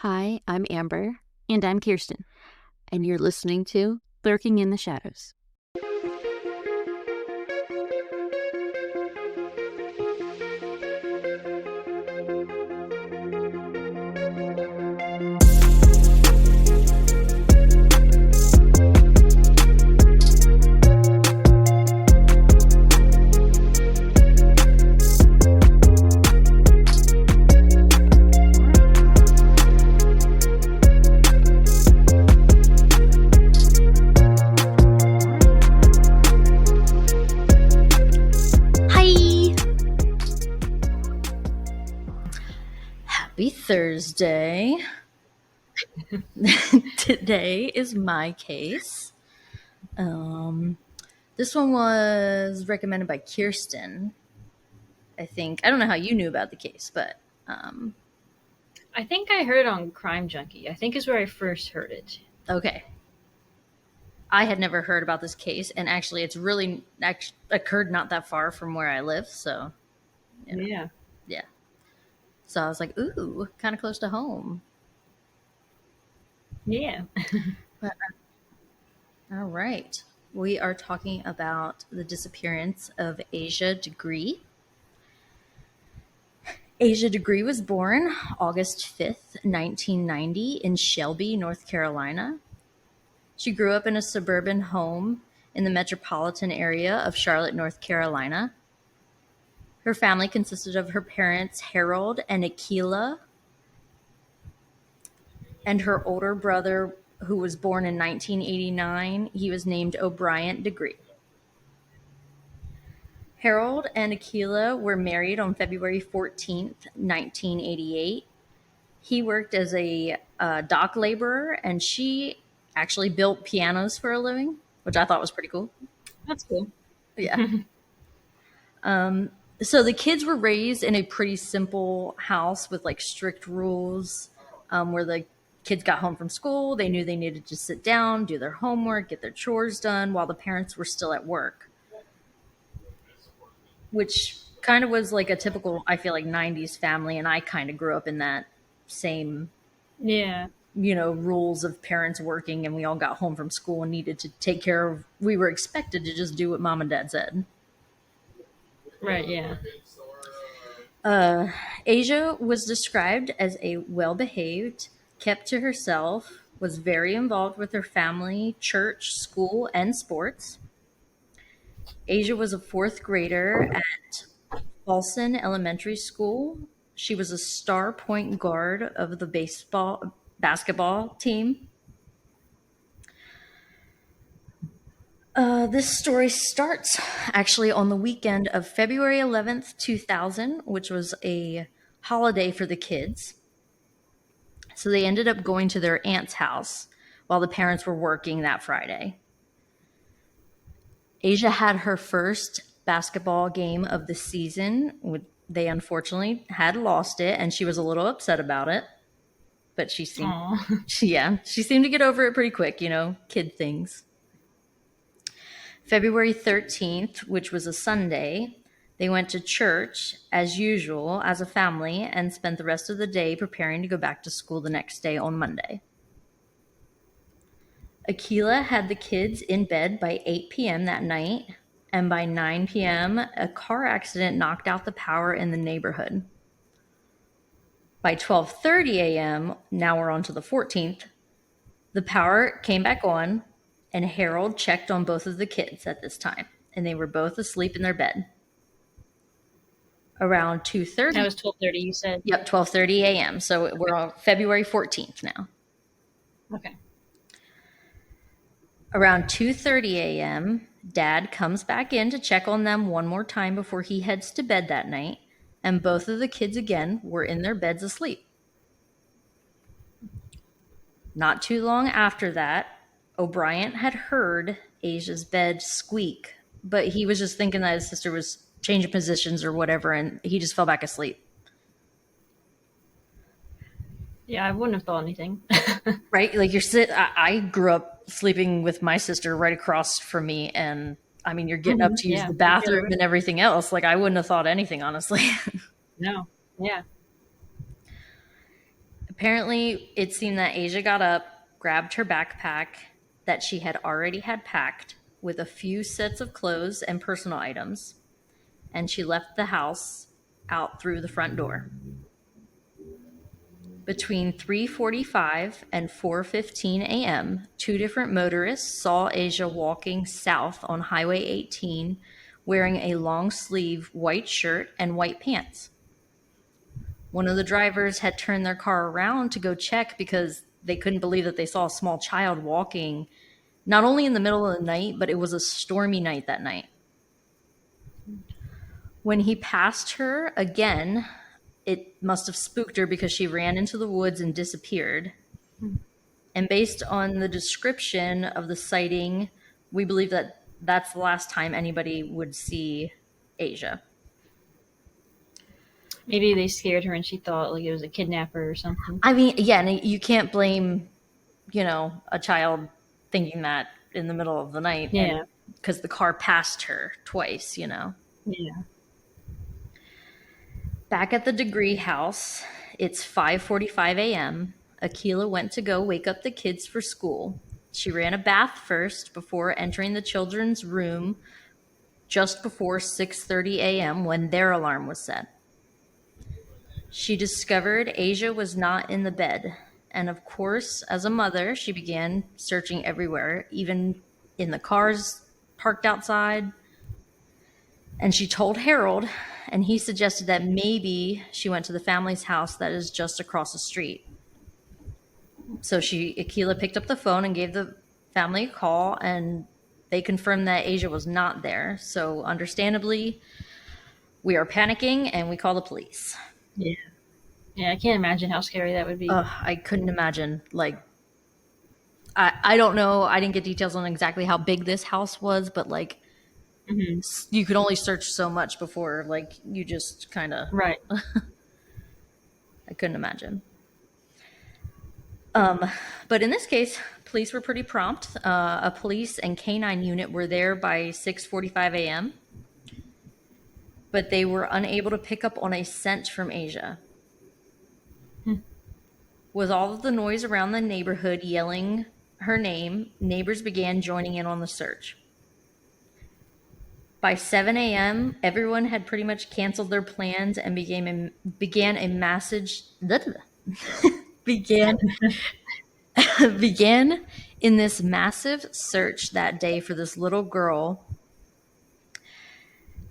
Hi, I'm Amber, And I'm Kirsten. and you're listening to Lurking in the Shadows. Hi! Happy Thursday. Today is my case. This one was recommended by Kirsten, I think. I don't know how you knew about the case, but I think I heard on Crime Junkie. I think is where I first heard it. okay. I had never heard about this case, and actually, it's really occurred not that far from where I live, so Yeah. yeah. So I was like, ooh, kind of close to home. Yeah. All right. We are talking about the disappearance of Asha Degree. Asha Degree was born August 5th, 1990, in Shelby, North Carolina. She grew up in a suburban home in the metropolitan area of Charlotte, North Carolina. Her family consisted of her parents, Harold and Akila, and her older brother, who was born in 1989. He was named O'Brien Degree. Harold and Akila were married on February 14th, 1988. He worked as a dock laborer, and she actually built pianos for a living, which I thought was pretty cool. That's cool. Yeah. So the kids were raised in a pretty simple house with like strict rules, where the kids got home from school. They knew they needed to sit down, do their homework, get their chores done while the parents were still at work, which kind of was like a typical, I feel like, 90s family. And I kind of grew up in that same, Yeah. rules of parents working, and we all got home from school and needed to take care of, we were expected to just do what mom and dad said. Right, yeah. Asia was described as a well-behaved, kept to herself, was very involved with her family, church, school, and sports. Asia was a fourth grader at Paulson Elementary School. She was a star point guard of the basketball team. This story starts actually on the weekend of February 11th, 2000, which was a holiday for the kids. So they ended up going to their aunt's house while the parents were working that Friday. Asia had her first basketball game of the season. They unfortunately had lost it, and she was a little upset about it. But she seemed, she seemed to get over it pretty quick, kid things. February 13th, which was a Sunday, they went to church as usual as a family and spent the rest of the day preparing to go back to school the next day on Monday. Akila had the kids in bed by 8 p.m. that night, and by 9 p.m., a car accident knocked out the power in the neighborhood. By 12:30 a.m., now we're on to the 14th, the power came back on, and Harold checked on both of the kids at this time, and they were both asleep in their bed. Around 2:30. That was 12:30, you said? Yep, 12:30 a.m. So we're on February 14th now. Okay. Around 2:30 a.m., Dad comes back in to check on them one more time before he heads to bed that night, and both of the kids again were in their beds asleep. Not too long after that, O'Brien had heard Asia's bed squeak, but he was just thinking that his sister was changing positions or whatever, and he just fell back asleep. Yeah, I wouldn't have thought anything. Right? Like I grew up sleeping with my sister right across from me, and I mean, you're getting up to use the bathroom and everything else. Like, I wouldn't have thought anything, honestly. No. Yeah. Apparently, it seemed that Asia got up, grabbed her backpack that she had already had packed with a few sets of clothes and personal items, and she left the house out through the front door. Between 3:45 and 4:15 a.m., two different motorists saw Asia walking south on Highway 18 wearing a long-sleeve white shirt and white pants. One of the drivers had turned their car around to go check because they couldn't believe that they saw a small child walking not only in the middle of the night, but it was a stormy night that night. When he passed her again, it must have spooked her because she ran into the woods and disappeared. And based on the description of the sighting, we believe that that's the last time anybody would see Asia. Maybe they scared her and she thought like it was a kidnapper or something. I mean, yeah, and you can't blame, a child thinking that in the middle of the night. Yeah. Because the car passed her twice, Yeah. Back at the Degree house, it's 5:45 a.m. Akila went to go wake up the kids for school. She ran a bath first before entering the children's room just before 6:30 a.m. when their alarm was set. She discovered Asia was not in the bed, and of course, as a mother, she began searching everywhere, even in the cars parked outside. And she told Harold, and he suggested that maybe she went to the family's house that is just across the street. So Akila picked up the phone and gave the family a call, and they confirmed that Asia was not there. So understandably, we are panicking and we call the police. Yeah. Yeah, I can't imagine how scary that would be. I couldn't imagine. Like, I don't know. I didn't get details on exactly how big this house was, but like, you could only search so much before, like, you just kind of. Right. I couldn't imagine. But in this case, police were pretty prompt. A police and canine unit were there by 6:45 a.m., but they were unable to pick up on a scent from Asia. With all of the noise around the neighborhood yelling her name, neighbors began joining in on the search. By 7 a.m., everyone had pretty much canceled their plans and began in this massive search that day for this little girl.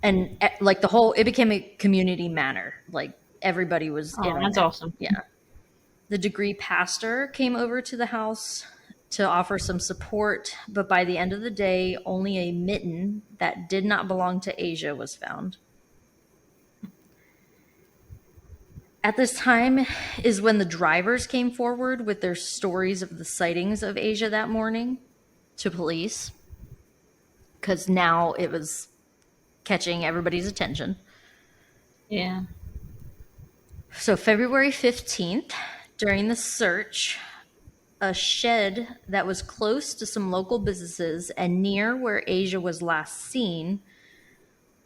And like it became a community matter. Like everybody was in on That's it. awesome. Yeah. The Degree pastor came over to the house to offer some support, but by the end of the day, only a mitten that did not belong to Asia was found. At this time is when the drivers came forward with their stories of the sightings of Asia that morning to police, because now it was catching everybody's attention. Yeah. So February 15th, during the search, a shed that was close to some local businesses and near where Asia was last seen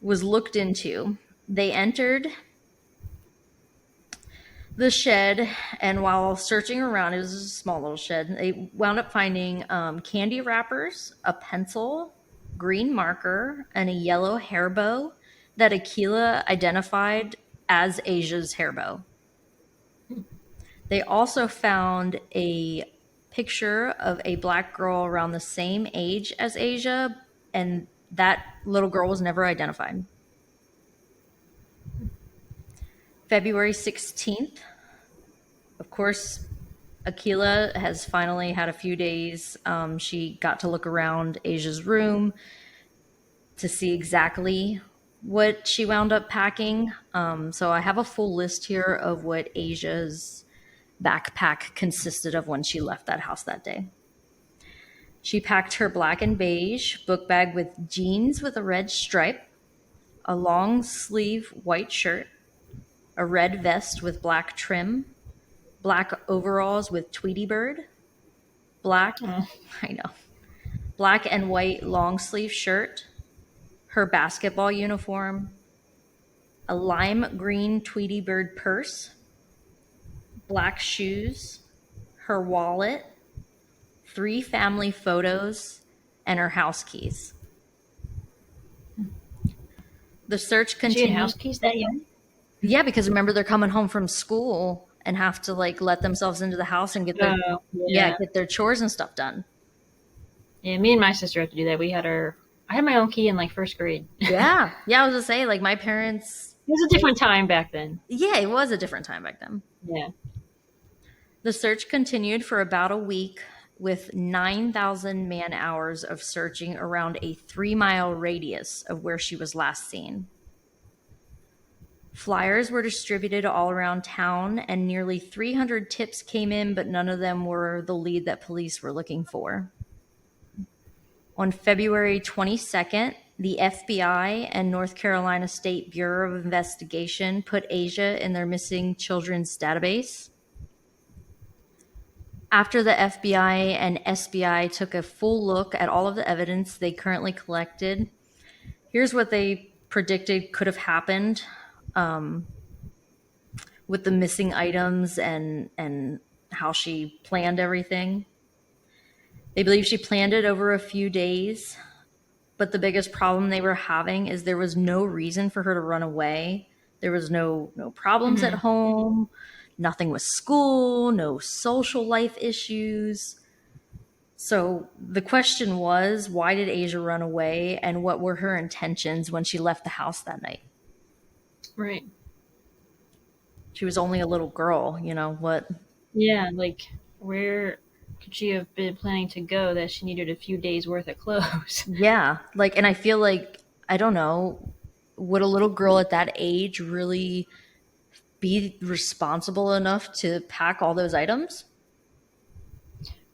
was looked into. They entered the shed, and while searching around, it was a small little shed, they wound up finding candy wrappers, a pencil, green marker, and a yellow hair bow that Akila identified as Asia's hair bow. They also found a picture of a black girl around the same age as Asia, and that little girl was never identified. February 16th, of course, Akila has finally had a few days. She got to look around Asia's room to see exactly what she wound up packing. So I have a full list here of what Asia's backpack consisted of when she left that house that day. She packed her black and beige book bag with jeans with a red stripe, a long sleeve white shirt, a red vest with black trim, black overalls with Tweety Bird, black and white long sleeve shirt, her basketball uniform, a lime green Tweety Bird purse, black shoes, her wallet, 3 family photos, and her house keys. The search She had continued. house keys that young? Yeah, because remember they're coming home from school and have to like let themselves into the house and get their Oh, yeah. get their chores and stuff done. Yeah, me and my sister had to do that. I had my own key in like first grade. It Yeah. Yeah, I was gonna say, like my parents, was a different time back then. yeah, it was a different time back then. Yeah. The search continued for about a week with 9,000 man hours of searching around a 3-mile radius of where she was last seen. Flyers were distributed all around town, and nearly 300 tips came in, but none of them were the lead that police were looking for. On February 22nd, the FBI and North Carolina State Bureau of Investigation put Asia in their missing children's database. After the FBI and SBI took a full look at all of the evidence they currently collected, here's what they predicted could have happened with the missing items and how she planned everything. They believe she planned it over a few days, but the biggest problem they were having is there was no reason for her to run away. There was no problems at home, nothing with school, no social life issues. So the question was, why did Asia run away, and what were her intentions when she left the house that night? Right. She was only a little girl, what? Yeah, like where could she have been planning to go that she needed a few days worth of clothes? Yeah, and I feel like, I don't know, would a little girl at that age really be responsible enough to pack all those items?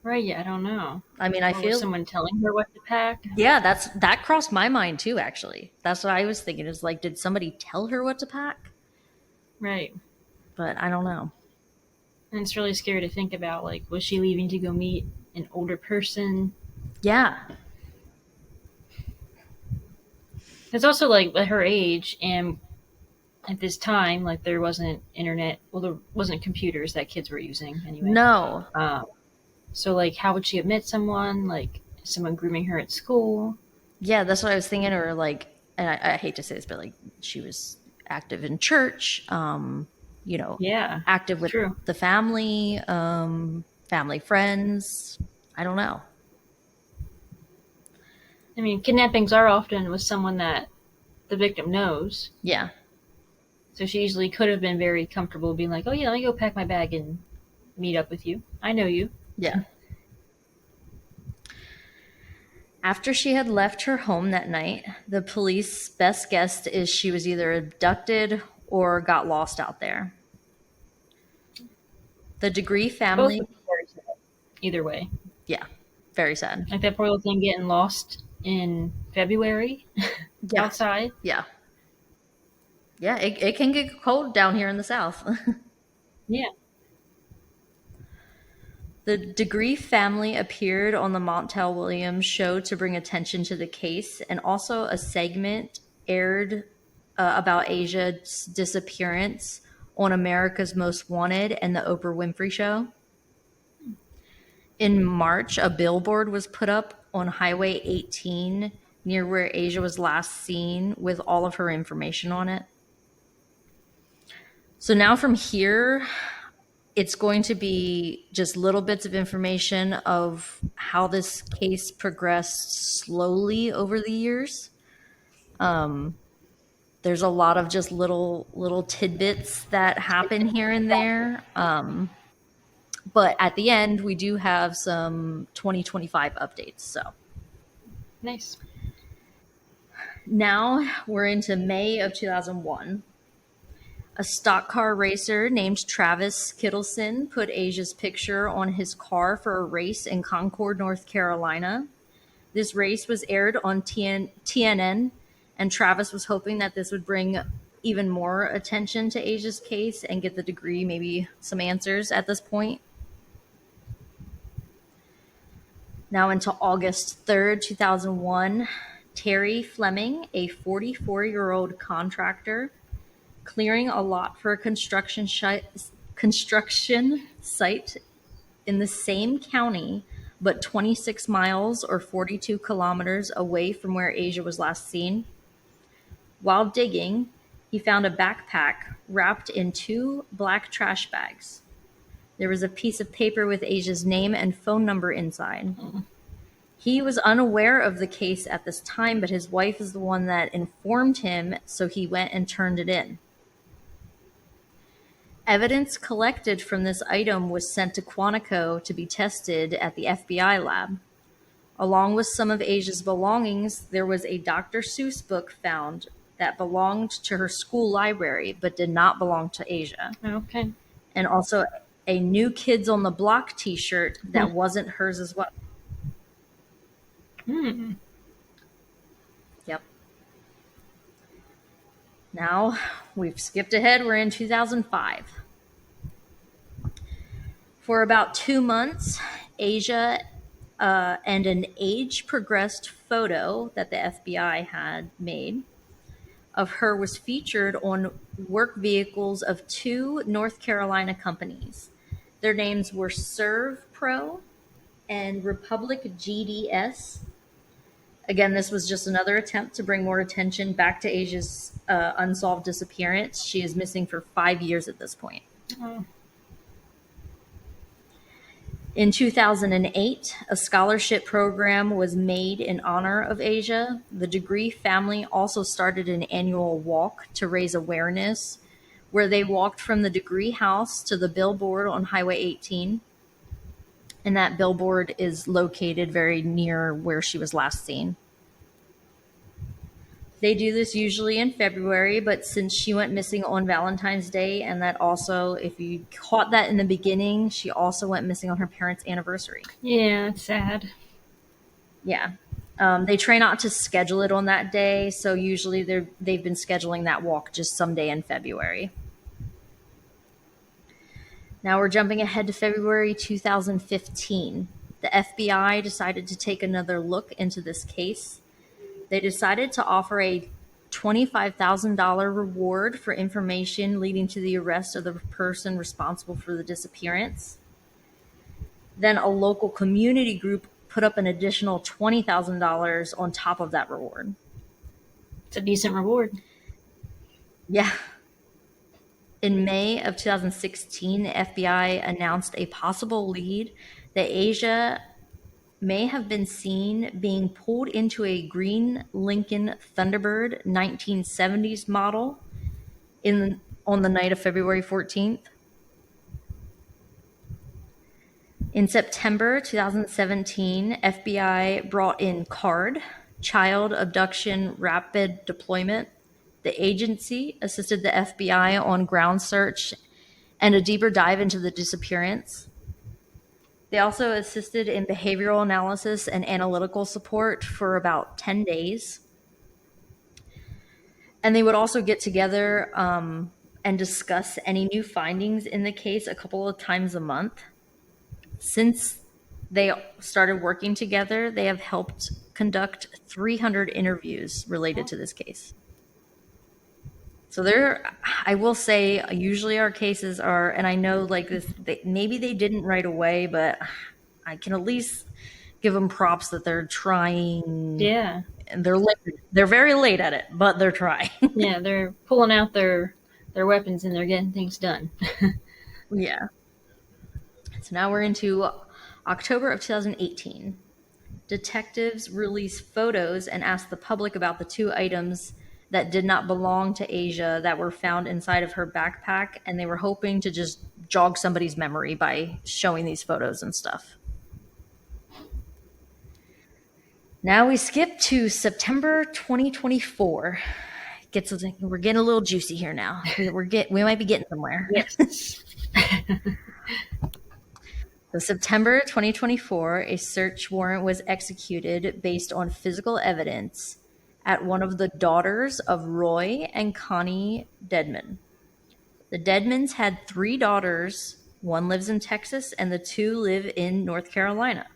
Right, yeah, I don't know. I mean, I Or was feel, someone telling her what to pack? yeah, that crossed my mind too, actually. That's what I was thinking, is like, did somebody tell her what to pack? Right. But I don't know. And it's really scary to think about, like, was she leaving to go meet an older person? Yeah. It's also like at her age and at this time, like there wasn't internet. Well, there wasn't computers that kids were using anyway. No. So like, how would she have met someone? Like someone grooming her at school? Yeah, that's what I was thinking. Or like, and I hate to say this, but like she was active in church, Yeah, active with true. the family, family friends. I don't know. I mean, kidnappings are often with someone that the victim knows. Yeah. So she easily could have been very comfortable being like, "Oh yeah, let me go pack my bag and meet up with you. I know you." Yeah. After she had left her home that night, the police best guessed is she was either abducted or got lost out there. The Degree Both family, would be very sad. Either way, yeah, very sad. like that poor little thing getting lost in February Yeah. outside. Yeah. Yeah, it can get cold down here in the South. Yeah. The Degree family appeared on the Montel Williams show to bring attention to the case, and also a segment aired about Asia's disappearance on America's Most Wanted and the Oprah Winfrey Show. In March, a billboard was put up on Highway 18 near where Asia was last seen with all of her information on it. So now from here, it's going to be just little bits of information of how this case progressed slowly over the years. There's a lot of just little tidbits that happen here and there. But at the end, we do have some 2025 updates. So Nice. now we're into May of 2001. A stock car racer named Travis Kittleson put Asia's picture on his car for a race in Concord, North Carolina. This race was aired on TNN, and Travis was hoping that this would bring even more attention to Asia's case and get the Degree maybe some answers at this point. Now into August 3rd, 2001, Terry Fleming, a 44-year-old contractor, clearing a lot for a construction construction site in the same county, but 26 miles or 42 kilometers away from where Asia was last seen. While digging, he found a backpack wrapped in 2 black trash bags. There was a piece of paper with Asia's name and phone number inside. He was unaware of the case at this time, but his wife is the one that informed him, so he went and turned it in. Evidence collected from this item was sent to Quantico to be tested at the FBI lab. Along with some of Asia's belongings, there was a Dr. Seuss book found that belonged to her school library but did not belong to Asia. Okay. And also a New Kids on the Block t-shirt that wasn't hers as well. Yep. Now, we've skipped ahead. We're in 2005. For about 2 months, Asia and an age-progressed photo that the FBI had made of her was featured on work vehicles of 2 North Carolina companies. Their names were ServPro and Republic GDS. Again, this was just another attempt to bring more attention back to Asia's unsolved disappearance. She is missing for 5 years at this point. Oh. In 2008, a scholarship program was made in honor of Asia. The Degree family also started an annual walk to raise awareness, where they walked from the Degree house to the billboard on Highway 18. And that billboard is located very near where she was last seen. They do this usually in February, but since she went missing on Valentine's Day, and that also, if you caught that in the beginning, she also went missing on her parents' anniversary. Yeah, it's sad. Yeah. They try not to schedule it on that day, so usually they've been scheduling that walk just someday in February. Now we're jumping ahead to February 2015. The FBI decided to take another look into this case. They decided to offer a $25,000 reward for information leading to the arrest of the person responsible for the disappearance. Then a local community group put up an additional $20,000 on top of that reward. It's a decent reward. Yeah. In May of 2016, the FBI announced a possible lead that Asia may have been seen being pulled into a green Lincoln Thunderbird 1970s model on the night of February 14th. In September 2017, FBI brought in CARD, Child Abduction Rapid Deployment. The agency assisted the FBI on ground search and a deeper dive into the disappearance. They also assisted in behavioral analysis and analytical support for about 10 days. And they would also get together and discuss any new findings in the case a couple of times a month. Since they started working together, they have helped conduct 300 interviews related to this case. So I will say, usually our cases are, and I know like this, maybe they didn't right away, but I can at least give them props that they're trying. Yeah. And they're very late at it, but they're trying. Yeah, they're pulling out their weapons and they're getting things done. Yeah. So now we're into October of 2018. Detectives release photos and ask the public about the 2 items that did not belong to Asia that were found inside of her backpack, and they were hoping to just jog somebody's memory by showing these photos and stuff. Now we skip to September 2024. We're getting a little juicy here now. We might be getting somewhere. Yes. So September 2024, a search warrant was executed based on physical evidence at one of the daughters of Roy and Connie Dedman. The Dedmans had 3 daughters. One lives in Texas and the 2 live in North Carolina.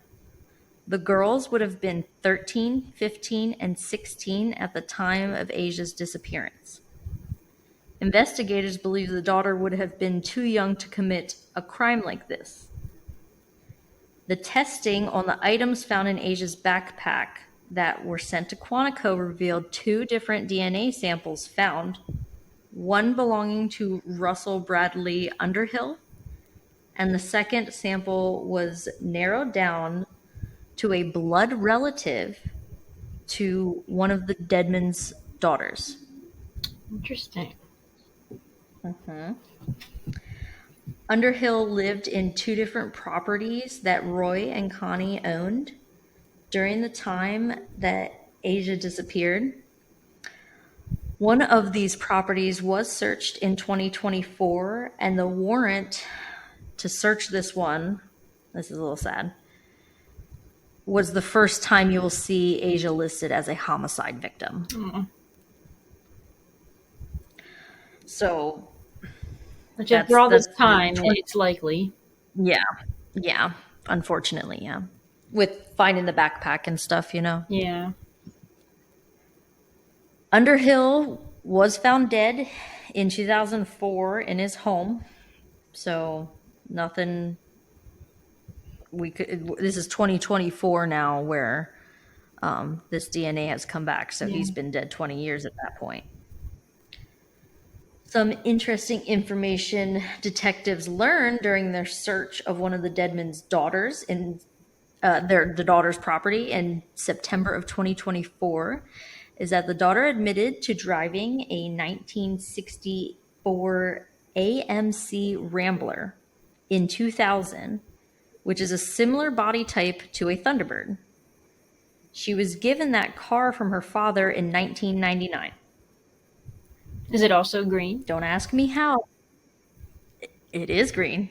The girls would have been 13, 15, and 16 at the time of Asia's disappearance. Investigators believe the daughter would have been too young to commit a crime like this. The testing on the items found in Asia's backpack that were sent to Quantico revealed 2 different DNA samples found, one belonging to Russell Bradley Underhill, and the second sample was narrowed down to a blood relative to one of the Deadman's daughters. Interesting. Underhill lived in 2 different properties that Roy and Connie owned during the time that Asia disappeared. One of these properties was searched in 2024, and the warrant to search this one, this is a little sad, was the first time you will see Asia listed as a homicide victim. So, Which after all this time, 20 it's likely. yeah, unfortunately, yeah. With finding the backpack and stuff, you know. Yeah. Underhill was found dead in 2004 in his home. So nothing we could. This is 2024 now, where this DNA has come back. So he's been dead 20 years at that point. Some interesting information detectives learned during their search of one of the Deadman's daughters in the daughter's property in September of 2024 is that the daughter admitted to driving a 1964 AMC Rambler in 2000, which is a similar body type to a Thunderbird. She was given that car from her father in 1999. Is it also green? Don't ask me how. It is green.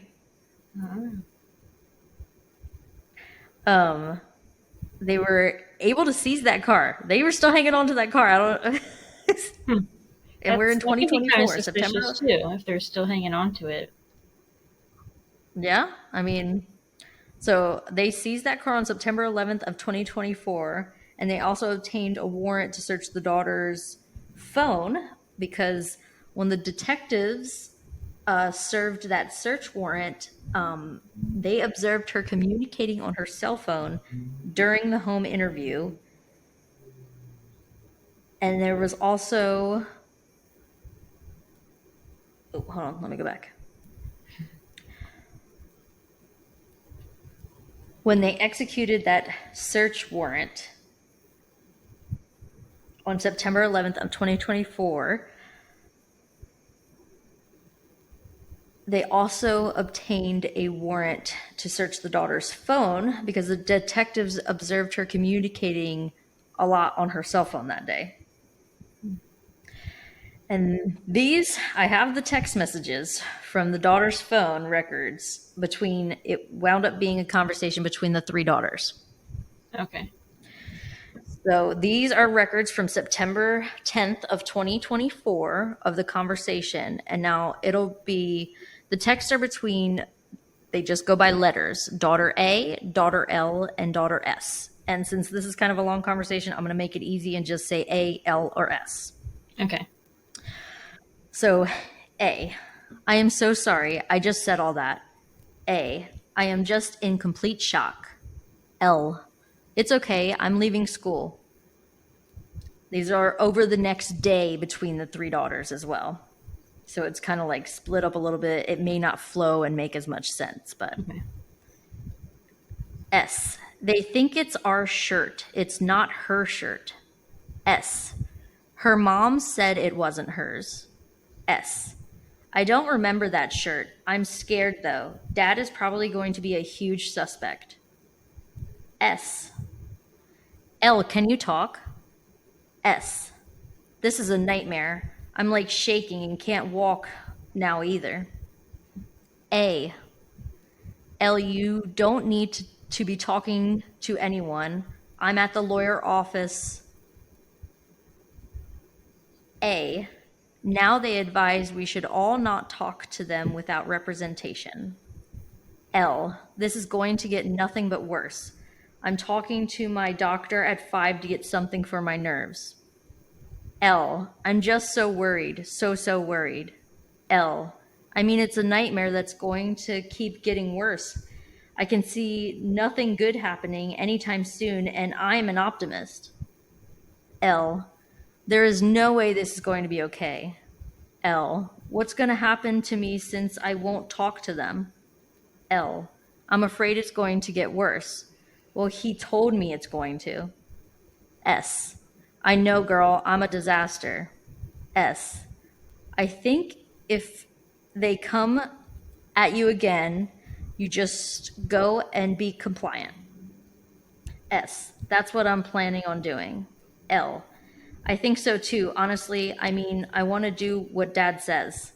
They were able to seize that car. They were still hanging on to that car. I don't. And we're in 2024, September. Too, if they're still hanging on to it. Yeah, I mean, so they seized that car on September 11th of 2024, and they also obtained a warrant to search the daughter's phone because when the detectives served that search warrant, they observed her communicating on her cell phone during the home interview. And there was also... Oh, hold on, let me go back. When they executed that search warrant on September 11th of 2024, they also obtained a warrant to search the daughter's phone because the detectives observed her communicating a lot on her cell phone that day. And these, I have the text messages from the daughter's phone records it wound up being a conversation between the 3 daughters. Okay. So these are records from September 10th of 2024 of the conversation. And now it'll be, the texts are they just go by letters, daughter A, daughter L, and daughter S. And since this is kind of a long conversation, I'm going to make it easy and just say A, L, or S. Okay. So A, I am so sorry. I just said all that. A, I am just in complete shock. L, it's okay. I'm leaving school. These are over the next day between the 3 daughters as well. So it's kind of like split up a little bit. It may not flow and make as much sense, but. Okay. S, they think it's our shirt. It's not her shirt. S, her mom said it wasn't hers. S, I don't remember that shirt. I'm scared though. Dad is probably going to be a huge suspect. S, L, can you talk? S, this is a nightmare. I'm like shaking and can't walk now either. A, L, you don't need to be talking to anyone. I'm at the lawyer office. A, now they advise we should all not talk to them without representation. L, this is going to get nothing but worse. I'm talking to my doctor at 5 to get something for my nerves. L, I'm just so worried. So worried. L, I mean, it's a nightmare that's going to keep getting worse. I can see nothing good happening anytime soon, and I'm an optimist. L, there is no way this is going to be okay. L, what's going to happen to me since I won't talk to them? L, I'm afraid it's going to get worse. Well, he told me it's going to. S, I know, girl, I'm a disaster. S, I think if they come at you again, you just go and be compliant. S, that's what I'm planning on doing. L, I think so too. Honestly, I mean, I want to do what dad says.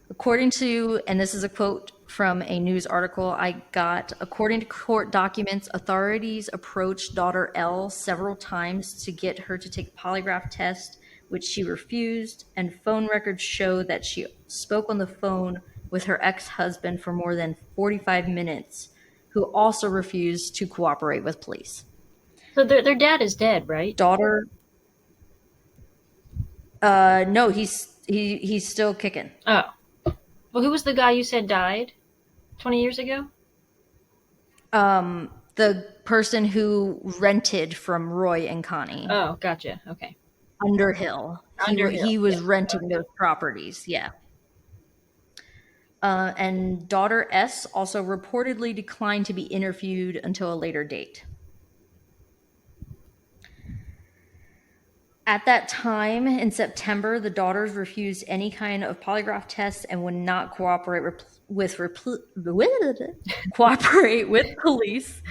According to, and this is a quote from a news article I got, according to court documents, authorities approached daughter L several times to get her to take a polygraph test, which she refused, and phone records show that she spoke on the phone with her ex-husband for more than 45 minutes, who also refused to cooperate with police. So their dad is dead, right? Daughter, no, he's still kicking. Oh. Well, who was the guy you said died 20 years ago? The person who rented from Roy and Connie. Oh, gotcha. Okay. Underhill. Underhill, He was yeah. renting those properties. Yeah. And daughter S also reportedly declined to be interviewed until a later date. At that time, in September, the daughters refused any kind of polygraph test and would not cooperate cooperate with police.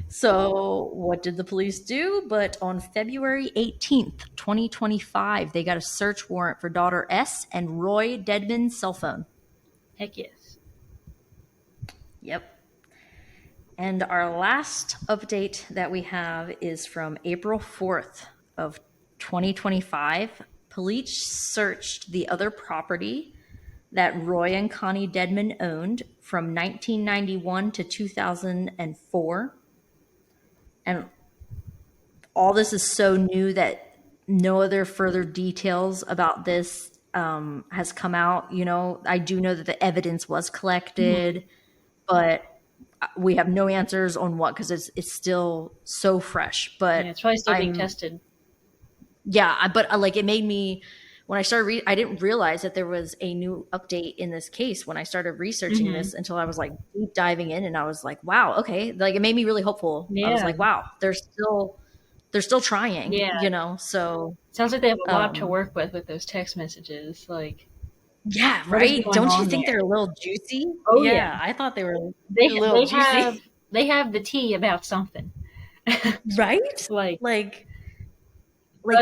So, what did the police do? But on February 18th, 2025, they got a search warrant for daughter S and Roy Dedman's cell phone. Heck yes. Yep. And our last update that we have is from April 4th of 2025. Police searched the other property that Roy and Connie Dedman owned from 1991 to 2004. And all this is so new that no other further details about this has come out. You know, I do know that the evidence was collected, but we have no answers on what, because it's still so fresh. But Yeah, it's probably still being tested. Yeah, but like, it made me, when I started I didn't realize that there was a new update in this case when I started researching this, until I was like deep diving in, and I was like, wow, okay, like it made me really hopeful. I was Yeah. like, wow, they're still trying. Yeah. You know, so Sounds like they have a lot to work with those text messages. Like, yeah, what is right. going Don't you on think there? they're a little juicy? Oh, yeah, yeah. I thought they were a They little juicy. have the tea about something. Right? Like Like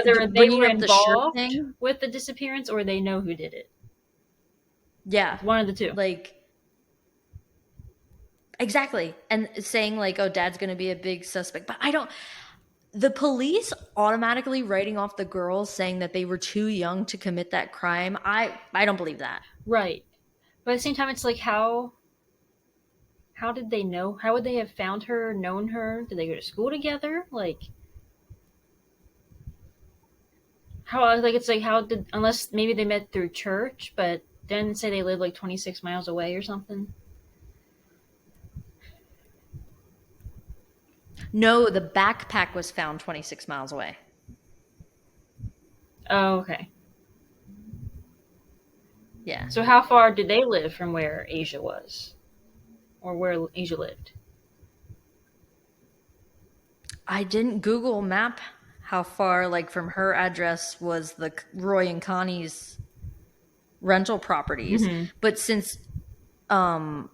whether they bringing were up the shirt involved thing. with the disappearance or they know who did it. Yeah, One of the two. like, exactly. And saying like, oh, dad's going to be a big suspect. But the police automatically writing off the girls, saying that they were too young to commit that crime. I don't believe that. Right. But at the same time, it's like, how did they know? How would they have found her, known her? Did they go to school together? Like, how, like, it's like, how did, unless maybe they met through church, but then say they lived like 26 miles away or something. No, the backpack was found 26 miles away. Oh, okay. Yeah. So how far did they live from where Asia was? Or where Asia lived? I didn't Google map how far, like, from her address was the Roy and Connie's rental properties. But since, I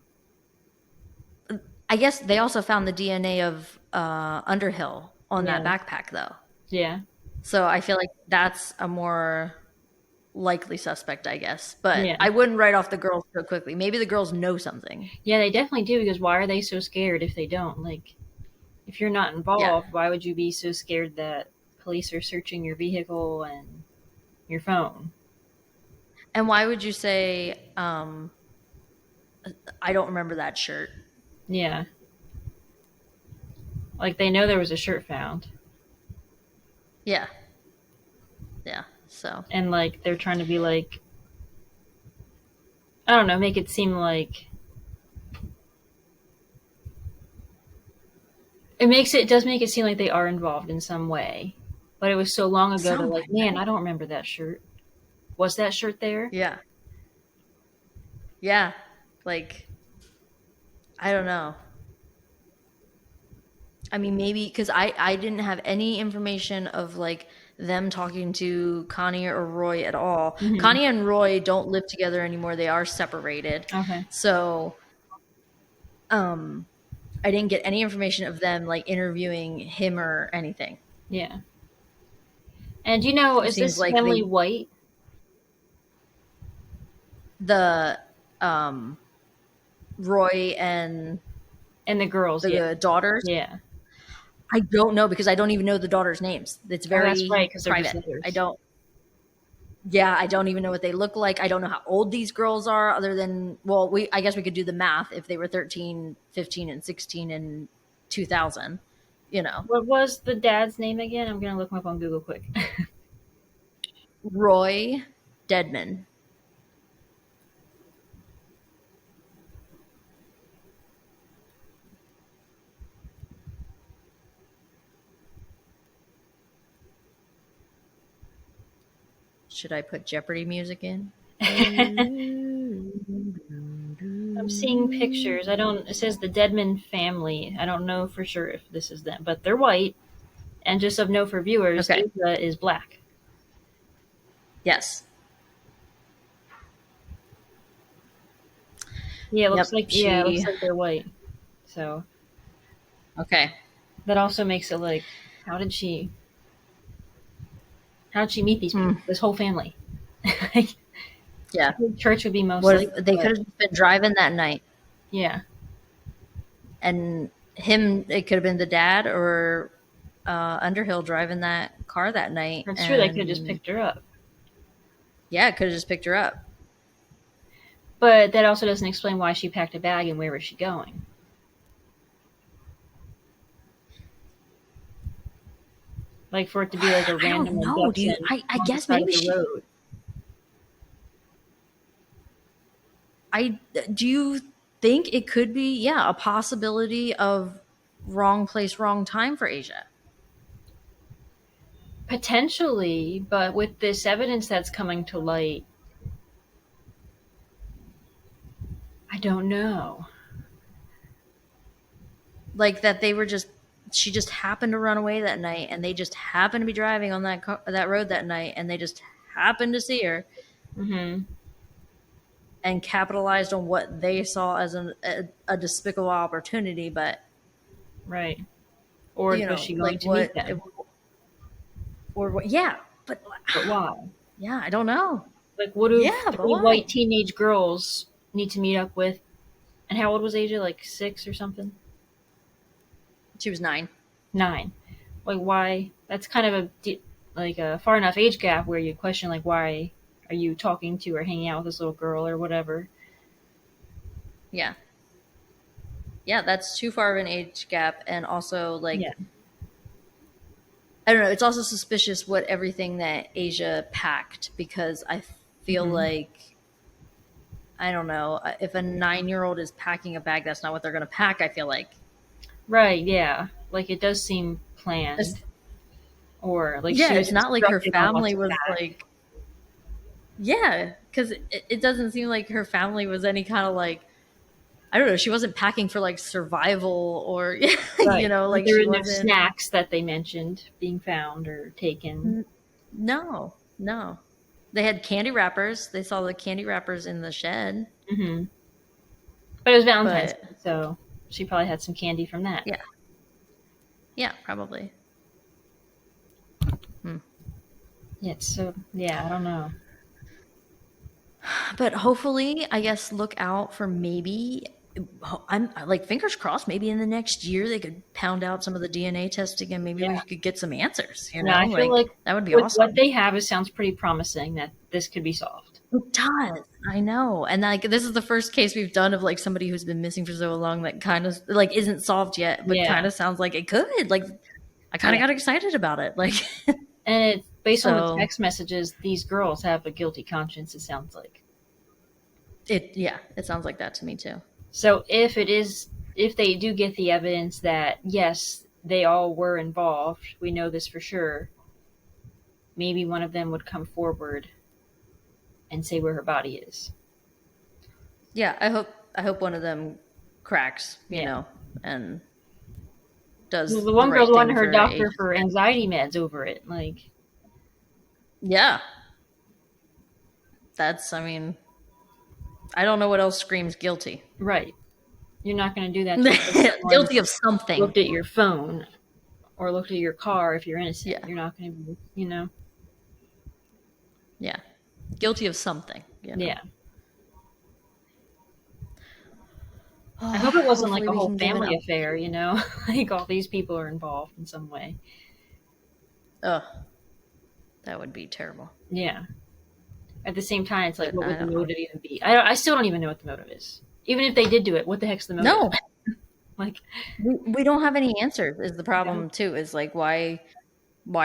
guess they also found the DNA of Underhill on that backpack, though. Yeah. So I feel like that's a more likely suspect, I guess. But Yeah. I wouldn't write off the girls so quickly. Maybe the girls know something. Yeah, they definitely do, because why are they so scared if they don't? Like, if you're not involved, why would you be so scared that police are searching your vehicle and your phone? And why would you say, I don't remember that shirt? Yeah. Like, they know there was a shirt found. Yeah. Yeah. So. And like they're trying to be like, I don't know, make it seem like it does make it seem like they are involved in some way. But it was so long ago, they're like, man, I don't remember that shirt. Was that shirt there? Yeah. Yeah. Like, I don't know. I mean, maybe because I didn't have any information of like them talking to Connie or Roy at all. Mhm. Connie and Roy don't live together anymore. They are separated. Okay. So, I didn't get any information of them like interviewing him or anything. Yeah. And you know, It is seems this like family white? the Roy and And the girls, the daughters. Yeah. I don't know because I don't even know the daughters' names. It's Oh, that's very right, because they're just private. letters. I don't. Yeah, I don't even know what they look like. I don't know how old these girls are other than, well, I guess we could do the math if they were 13, 15, and 16 in 2000, you know. What was the dad's name again? I'm going to look him up on Google quick. Roy Deadman. Should I put Jeopardy music in? I'm seeing pictures. It says the Deadman family. I don't know for sure if this is them, but they're white. And just of note for viewers, Okay. Ava is black. Yes. Yeah, it looks Yep, it looks like they're white. So okay. that also makes it like, how did she meet these people? This whole family. Yeah. Church would be most What likely. if they could have been driving that night? Yeah. And it could have been the dad or Underhill driving that car that night. That's true. They could have just picked her up. Yeah, could have just picked her up. But that also doesn't explain why she packed a bag and where was she going. Like for it to be like a random I don't know, dude. I guess maybe road. Do you think it could be, a possibility of wrong place, wrong time for Asia? Potentially, but with this evidence that's coming to light, I don't know. Like that she just happened to run away that night and they just happened to be driving on that road that night and they just happened to see her. Mm-hmm. And capitalized on what they saw as a despicable opportunity, but right. Or was she going to meet them? Or what? Yeah, but why? Yeah, I don't know. Like, what do three white teenage girls need to meet up with? And how old was Asia? Like 6 or something? She was 9. 9. Like, why? That's kind of a far enough age gap where you question, like, why are you talking to or hanging out with this little girl or whatever? Yeah. Yeah, that's too far of an age gap. And also, like, I don't know. It's also suspicious what everything that Asia packed because I feel like, I don't know, if a 9-year-old is packing a bag, that's not what they're going to pack, I feel like. Right, yeah. Like, it does seem planned. Or, like, yeah, it's not like her family was like, yeah, because it doesn't seem like her family was any kind of like, I don't know, she wasn't packing for like survival or, right. you know, like there she were no wasn't snacks that they mentioned being found or taken. No. They had candy wrappers. They saw the candy wrappers in the shed. Mm-hmm. But it was Valentine's Day, so she probably had some candy from that. Yeah. Yeah, probably. Yeah, so, yeah, I don't know. But hopefully, I guess, look out for maybe, I'm like, fingers crossed, maybe in the next year they could pound out some of the DNA testing and maybe we could get some answers. You know, I feel like that would be awesome. What they have, it sounds pretty promising that this could be solved. It does. I know. And like, this is the first case we've done of like somebody who's been missing for so long that kind of like isn't solved yet, but kind of sounds like it could. Like, I kind of got excited about it. Like, but based on the text messages, these girls have a guilty conscience, it sounds like. It sounds like that to me too. So if they do get the evidence that, yes, they all were involved, we know this for sure, maybe one of them would come forward and say where her body is. Yeah, I hope one of them cracks, you know, and does the one girl right wanted her doctor for anxiety meds over it. Like, yeah. That's, I mean, I don't know what else screams guilty. Right. You're not going to do that to guilty of something. Looked at your phone or looked at your car if you're innocent. Yeah. You're not going to be, you know. Yeah. Guilty of something. You know? Yeah. I hope it wasn't like a whole family affair, you know? Like all these people are involved in some way. Ugh. That would be terrible. Yeah. At the same time, it's like, what would the motive even be? I still don't even know what the motive is. Even if they did do it, what the heck's the motive? No. Like, we don't have any answers is the problem too. Is like, why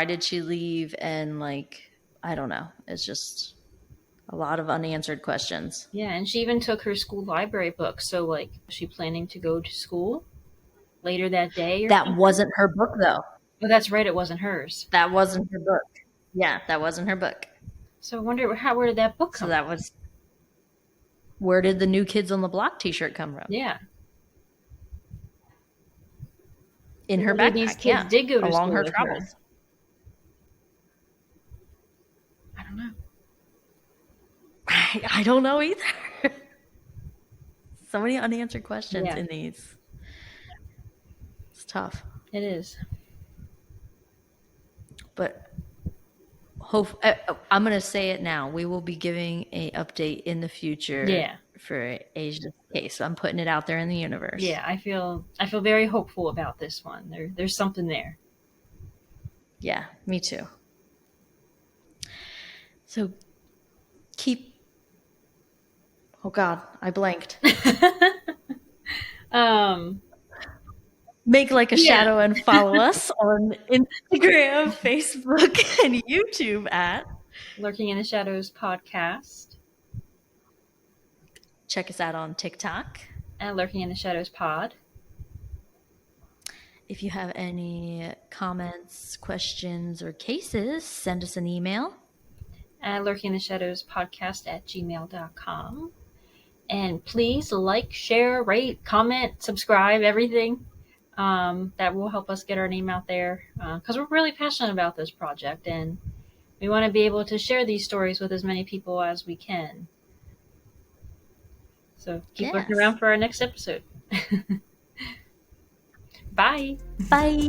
did she leave? And like, I don't know. It's just a lot of unanswered questions. Yeah, and she even took her school library book. So like, was she planning to go to school later that day? That wasn't her book though. Oh, that's right. It wasn't hers. That wasn't her book. Yeah, that wasn't her book. So I wonder where did that book come from? So that was, where did the New Kids on the Block t-shirt come from? Yeah. In her backpack, these kids did go to along school her with travels. Her. I don't know. I don't know either. So many unanswered questions in these. It's tough. It is. But I'm going to say it now. We will be giving an update in the future for Asia's case. I'm putting it out there in the universe. Yeah, I feel very hopeful about this one. There's something there. Yeah, me too. So oh God, I blanked. Make like a shadow and follow us on Instagram, Facebook, and YouTube at Lurking in the Shadows Podcast. Check us out on TikTok at Lurking in the Shadows Pod. If you have any comments, questions, or cases, send us an email at lurkingtheshadowspodcast@gmail.com. And please like, share, rate, comment, subscribe, everything. That will help us get our name out there, because we're really passionate about this project and we want to be able to share these stories with as many people as we can. So keep looking around for our next episode. Bye. Bye.